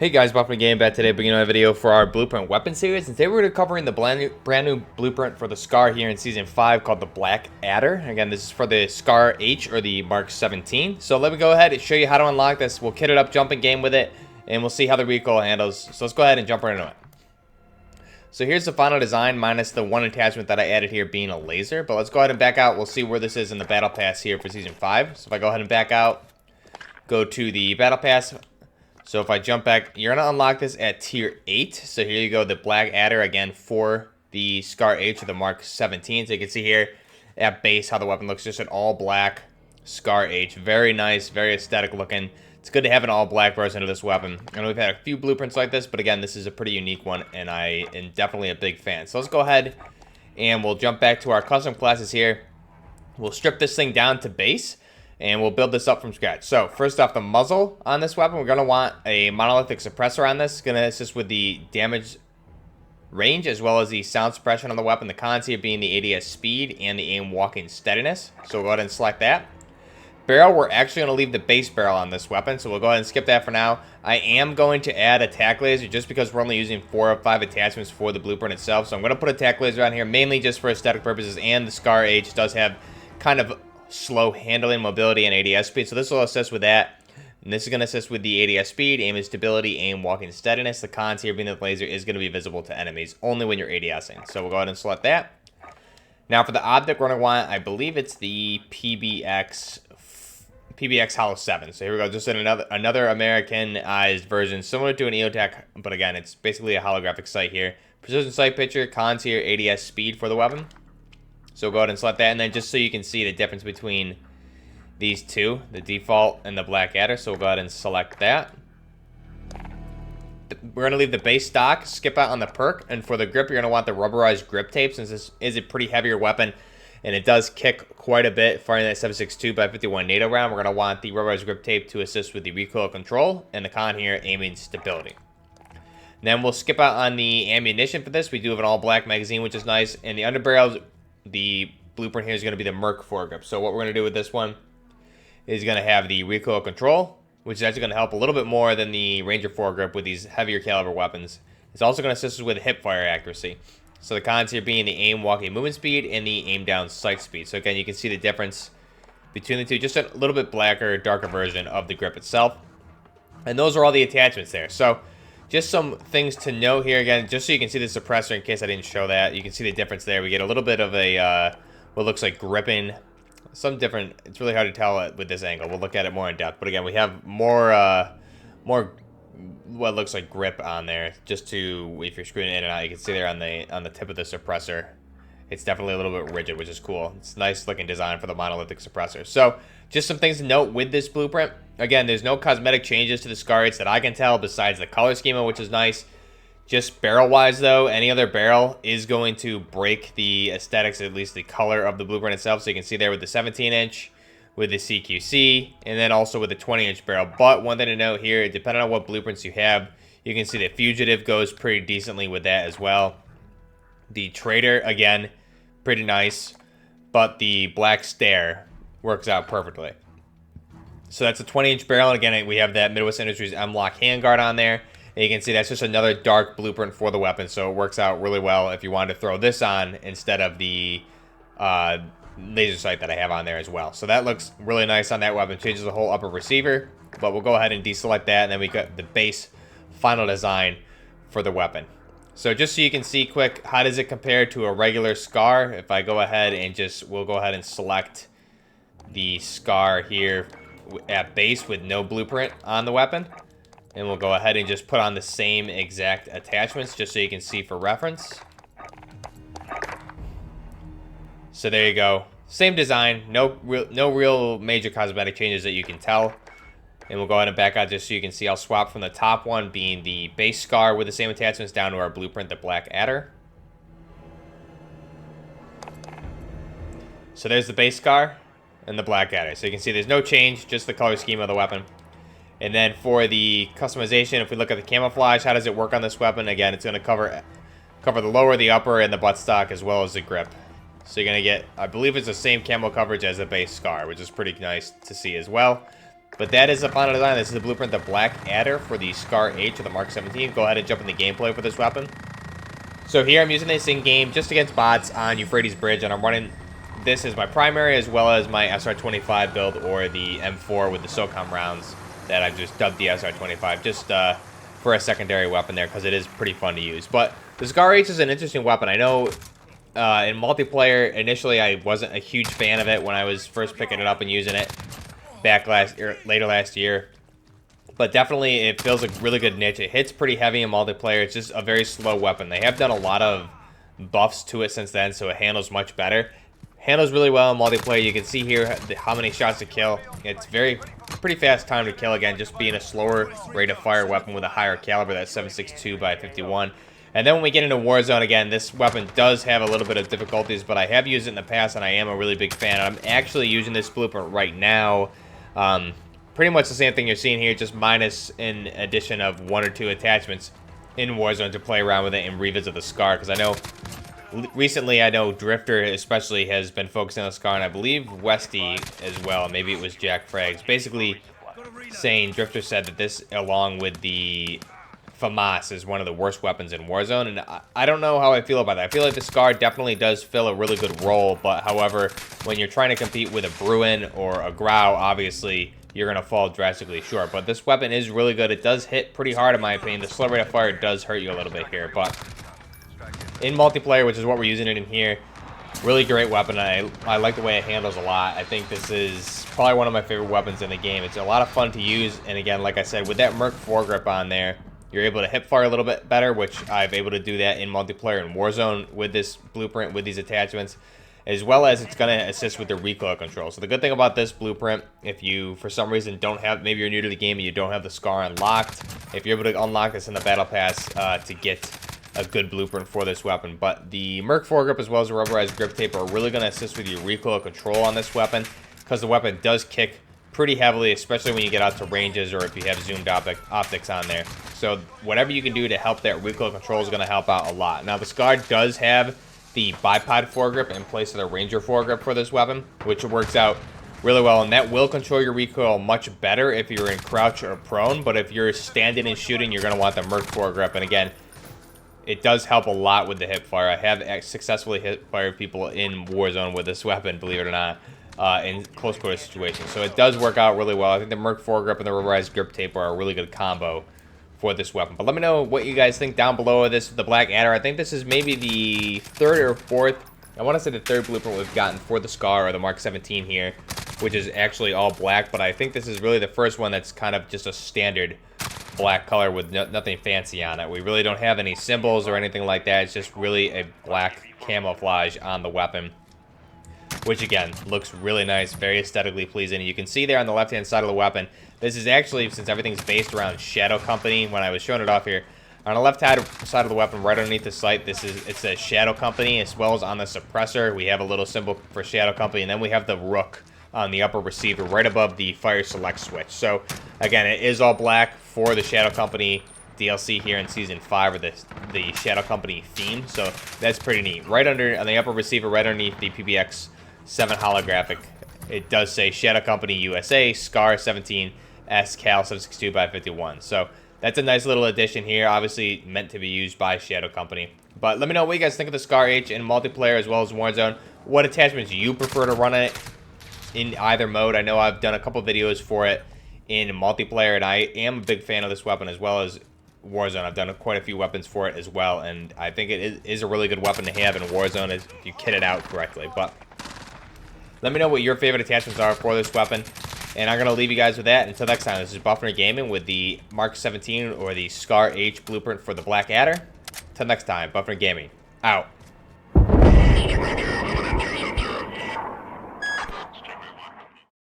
Hey guys, welcome to Game Bat today, bringing you a video for our Blueprint Weapon Series. And today we're going to be covering the brand new blueprint for the SCAR here in Season 5 called the Black Adder. Again, this is for the SCAR H or the Mark 17. So let me go ahead and show you how to unlock this. We'll kit it up, jump in game with it, and we'll see how the recoil handles. So let's go ahead and jump right into it. So here's the final design minus the one attachment that I added here being a laser. But let's go ahead and back out. We'll see where this is in the Battle Pass here for Season 5. So if I go ahead and back out, go to the Battle Pass. So if I jump back, you're going to unlock this at Tier 8. So here you go, the Black Adder, again, for the SCAR H or the Mark 17. So you can see here at base how the weapon looks, just an all-black SCAR H. Very nice, very aesthetic looking. It's good to have an all-black version of this weapon. I know we've had a few blueprints like this, but again, this is a pretty unique one, and I am definitely a big fan. So let's go ahead, and we'll jump back to our custom classes here. We'll strip this thing down to base, and we'll build this up from scratch. So first off, the muzzle on this weapon, we're going to want a monolithic suppressor on this. It's going to assist with the damage range as well as the sound suppression on the weapon. The cons here being the ADS speed and the aim walking steadiness. So we'll go ahead and select that. Barrel, we're actually going to leave the base barrel on this weapon, so we'll go ahead and skip that for now. I am going to add a tack laser just because we're only using 4 of 5 attachments for the blueprint itself. So I'm going to put a tack laser on here mainly just for aesthetic purposes, and the SCAR H does have kind of slow handling, mobility, and ADS speed, so this will assist with that. And this is going to assist with the ADS speed, aim and stability, aim, walking steadiness. The cons here being that the laser is going to be visible to enemies only when you're ADSing. So we'll go ahead and select that. Now for the optic, we're going to want, I believe it's the PBX Hollow 7. So here we go, just in another Americanized version, similar to an EOTech, but again, it's basically a holographic sight here. Precision sight picture, cons here, ADS speed for the weapon. So we'll go ahead and select that, and then just so you can see the difference between these two, the default and the Black Adder, so we'll go ahead and select that. We're going to leave the base stock, skip out on the perk, and for the grip, you're going to want the rubberized grip tape, since this is a pretty heavier weapon, and it does kick quite a bit, firing that 7.62 by 51 NATO round. We're going to want the rubberized grip tape to assist with the recoil control, and the con here, aiming stability. Then we'll skip out on the ammunition for this. We do have an all-black magazine, which is nice, and the underbarrels, the blueprint here is going to be the Merc foregrip. So what we're going to do with this one is going to have the recoil control, which is actually going to help a little bit more than the Ranger foregrip with these heavier caliber weapons. It's also going to assist us with hip fire accuracy. So the cons here being the aim walking movement speed and the aim down sight speed. So again, you can see the difference between the two, just a little bit blacker, darker version of the grip itself. And those are all the attachments there. So just some things to note here, again, just so you can see the suppressor in case I didn't show that. You can see the difference there. We get a little bit of a, what looks like gripping. Some different, it's really hard to tell with this angle. We'll look at it more in depth. But again, we have more what looks like grip on there. Just to, if you're screwing it in and out, you can see there on the tip of the suppressor. It's definitely a little bit rigid, which is cool. It's a nice looking design for the monolithic suppressor. So just some things to note with this blueprint. Again, there's no cosmetic changes to the SCAR H that I can tell besides the color schema, which is nice. Just barrel-wise, though, any other barrel is going to break the aesthetics, at least the color of the blueprint itself. So you can see there with the 17-inch, with the CQC, and then also with the 20-inch barrel. But one thing to note here, depending on what blueprints you have, you can see the Fugitive goes pretty decently with that as well. The Trader, again, pretty nice. But the Black Stare works out perfectly. So that's a 20-inch barrel, and again, we have that Midwest Industries M-Lock handguard on there. And you can see that's just another dark blueprint for the weapon, so it works out really well if you wanted to throw this on instead of the laser sight that I have on there as well. So that looks really nice on that weapon. Changes the whole upper receiver, but we'll go ahead and deselect that, and then we got the base final design for the weapon. So just so you can see quick, how does it compare to a regular SCAR? If I go ahead and we'll go ahead and select the SCAR here at base with no blueprint on the weapon. And we'll go ahead and just put on the same exact attachments just so you can see for reference. So there you go. Same design. No real major cosmetic changes that you can tell. And we'll go ahead and back out just so you can see. I'll swap from the top one being the base SCAR with the same attachments down to our blueprint, the Black Adder. So there's the base SCAR and the Black Adder. So you can see there's no change, just the color scheme of the weapon. And then for the customization, if we look at the camouflage, how does it work on this weapon? Again, it's going to cover the lower, the upper, and the buttstock, as well as the grip. So you're going to get, I believe it's the same camo coverage as the base SCAR, which is pretty nice to see as well. But that is the final design. This is the blueprint, the Black Adder for the Scar H of the Mark 17. Go ahead and jump in the gameplay for this weapon. So here I'm using this in game just against bots on Euphrates Bridge, and I'm running this as my primary as well as my SR25 build, or the M4 with the SOCOM rounds that I've just dubbed the SR25, just for a secondary weapon there, because it is pretty fun to use. But the Scar H is an interesting weapon. I know in multiplayer, initially I wasn't a huge fan of it when I was first picking it up and using it back later last year. But definitely it feels like a really good niche. It hits pretty heavy in multiplayer. It's just a very slow weapon. They have done a lot of buffs to it since then, so it handles much better. Handles really well in multiplayer. You can see here how many shots to kill. It's pretty fast time to kill, again, just being a slower rate of fire weapon with a higher caliber, that's 7.62 by 51. And then when we get into Warzone, again, this weapon does have a little bit of difficulties, but I have used it in the past, and I am a really big fan. I'm actually using this blueprint right now. Pretty much the same thing you're seeing here, just minus an addition of 1 or 2 attachments in Warzone to play around with it and revisit the Scar, because I know recently, I know Drifter especially has been focusing on the Scar, and I believe Westy as well. Maybe it was Jack Frags. Basically saying, Drifter said that this, along with the FAMAS, is one of the worst weapons in Warzone, and I don't know how I feel about that. I feel like the Scar definitely does fill a really good role, but however, when you're trying to compete with a Bruin or a Grau, obviously you're going to fall drastically short. But this weapon is really good. It does hit pretty hard, in my opinion. The slow rate of fire does hurt you a little bit here, but in multiplayer, which is what we're using it in here, really great weapon. I like the way it handles a lot. I think this is probably one of my favorite weapons in the game. It's a lot of fun to use, and again, like I said, with that Merc foregrip on there, you're able to hip fire a little bit better, which I've able to do that in multiplayer and Warzone with this blueprint, with these attachments, as well as it's going to assist with the recoil control. So the good thing about this blueprint, if you for some reason don't have, maybe you're new to the game and you don't have the Scar unlocked, if you're able to unlock this in the battle pass to get a good blueprint for this weapon. But the Merc foregrip as well as the rubberized grip tape are really going to assist with your recoil control on this weapon, because the weapon does kick pretty heavily, especially when you get out to ranges or if you have zoomed optics on there. So whatever you can do to help that recoil control is going to help out a lot. Now the Scar does have the bipod foregrip in place of the Ranger foregrip for this weapon, which works out really well, and that will control your recoil much better if you're in crouch or prone. But if you're standing and shooting, you're going to want the Merc foregrip, and again, it does help a lot with the hip fire. I have successfully hip fired people in Warzone with this weapon, believe it or not, in close quarter situations. So it does work out really well. I think the Merc foregrip and the rubberized grip tape are a really good combo for this weapon. But let me know what you guys think down below of this, the Black Adder. I think this is maybe the 3rd or 4th, I want to say the 3rd blueprint we've gotten for the Scar or the Mark 17 here, which is actually all black, but I think this is really the first one that's kind of just a standard black color with nothing fancy on it. We really don't have any symbols or anything like that. It's just really a black camouflage on the weapon, which again looks really nice, very aesthetically pleasing. You can see there on the left hand side of the weapon, this is actually, since everything's based around Shadow Company, when I was showing it off here, on the left side of the weapon, right underneath the sight, it says Shadow Company, as well as on the suppressor, we have a little symbol for Shadow Company, and then we have the Rook on the upper receiver, right above the Fire Select switch. So, again, it is all black for the Shadow Company DLC here in Season 5, or the Shadow Company theme, so that's pretty neat. Right under, on the upper receiver, right underneath the PBX 7 holographic, it does say Shadow Company USA, Scar 17, S Cal 762 by 51. So that's a nice little addition here, obviously meant to be used by Shadow Company. But let me know what you guys think of the Scar H in multiplayer as well as Warzone. What attachments you prefer to run it in either mode. I know I've done a couple videos for it in multiplayer, and I am a big fan of this weapon as well as Warzone. I've done quite a few weapons for it as well, and I think it is a really good weapon to have in Warzone if you kit it out correctly. But let me know what your favorite attachments are for this weapon, and I'm going to leave you guys with that. Until next time, this is Buffner Gaming with the Mark 17 or the Scar H blueprint for the Black Adder. Until next time, Buffner Gaming, out.